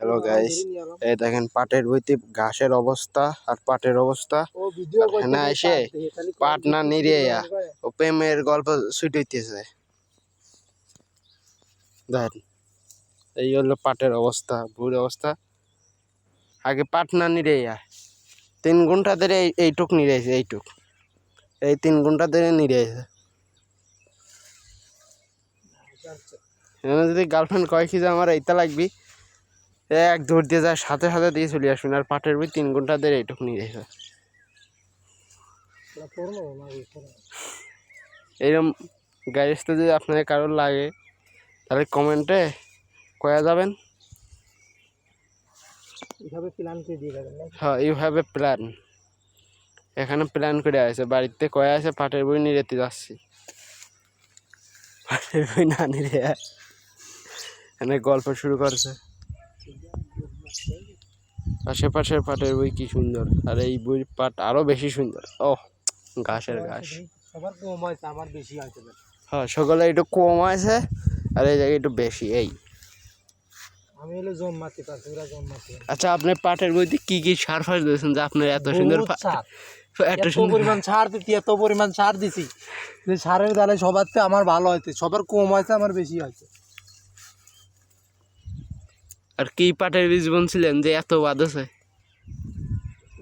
Hello guys, এই দেখেন পাটের বইতে ঘাসের অবস্থা আর পাটের অবস্থা। হ্যাঁ এসে পাট না নিরে ও প্রেমের গল্প ছুটাইতেছে। দেখেন এই হলো পাটের অবস্থা, বুড়ি অবস্থা। আগে পাট না নিরে 3 ঘন্টা ধরে এইটুক নিরেছে, এইটুক এই 3 ঘন্টা ধরে নিরেছে। যদি গার্লফ্রেন্ড কয় কি যে আমার এইটা লাগবি, এক দৌড় দিয়ে যায় সাথে সাথে দিয়ে চলে আসবেন। আর পাটের বই 3 ঘন্টা ধরে এইটুক নিয়ে রেখে। এইরকম গাড়িতে যদি আপনার কারোর লাগে তাহলে কমেন্টে কয়া যাবেন। হ্যাঁ এইভাবে প্ল্যান, এখানে প্ল্যান করে আছে, বাড়িতে কয়া আছে পাটের বই নিয়ে যেতে যাচ্ছি। পাটের বই না নিয়ে এখানে গল্প শুরু করছে। আশেপাশের পাটের বই কি সুন্দর, আর এই বই পাট আরো বেশি সুন্দর। ও ঘাসের ঘাস, হ্যাঁ সকলে একটু কম আছে আর এই জায়গায় একটু বেশি। এই আচ্ছা, আপনি পাটের বইতে কি কি সার ফার দিয়েছেন যে আপনার এত সুন্দর এত পরিমাণ সার দিতি, এত পরিমাণ সার দিছি যে সারের দ্বারা সবার আমার ভালো হয়েছে, সবার কম হয়েছে, আমার বেশি হয়েছে। আর কি পাটের বীজ বলছিলেন যে এত বাদ আছে?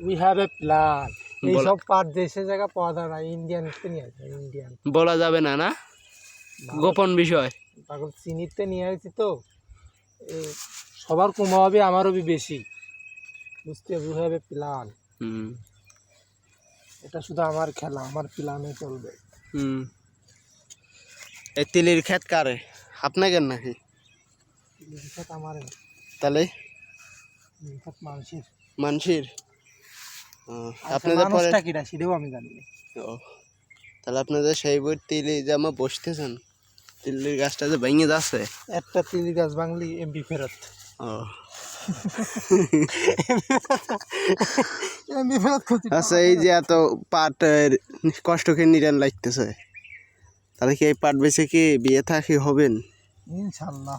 We have a plan. এই সব পাট দেশে জায়গা পাওয়া যায় না, ইন্ডিয়ান নিয়ে আসে। ইন্ডিয়ান বলা যাবে না, না গোপন বিষয়। পাগল চিনিতে নিয়ে আসছি তো, সবার কম হবে, আমারও বেশি, বুঝতে। We have a plan. এটা শুধু আমার খেলা, আমার প্ল্যানে চলবে। এই তিলির ক্ষেত কারে? আপনাকে নাকি? ক্ষেত আমার। তাহলে মানুষের মানুষের আপনাদের পরে কিরা সেটাও আমি জানি না। তাহলে আপনাদের সেই বই তিলি জামা বসতেছেন, তিলির গাছটা যে ভেঙে যাচ্ছে। একটা তিলি গাছ ভাঙলি এমপি ফেরত। আচ্ছা, এই যে এত পাটের কষ্ট করে নিরান লাগতেছে, তাহলে কি এই পাট বেচে কি বিয়ে থাকি হবেন? ইনশাল্লাহ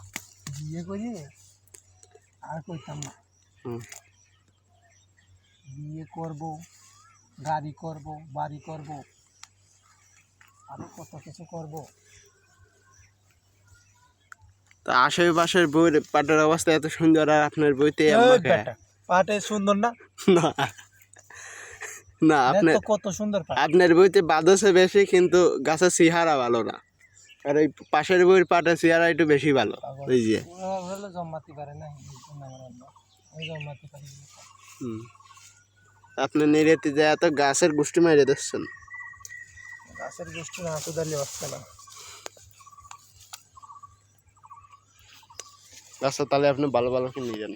বিয়ে করে আর কইতাম না। বিয়ে করব, গাড়ি করব, বাড়ি করব, আরো কত কিছু করব। তা আশেপাশের বই পাটের অবস্থা এত সুন্দর, আর আপনার বইতে পাটে সুন্দর না? না আপনার কত সুন্দর, আপনার বইতে বাদছে বেশি, কিন্তু গাছের চেহারা ভালো না। আর ওই পাশের বইয়ের পাটের চেহারা একটু বেশি ভালো। ওই যে জন্মাতে পারে না, জন্মাতে পারি। আপনি নিরেতে যায় এত গাছের গোষ্ঠী মেরে দিচ্ছেন। গাছের গোষ্ঠী না তো দাঁড়িয়ে আসছে না। আচ্ছা, তাহলে আপনি ভালো ভালো কি নিয়ে যান।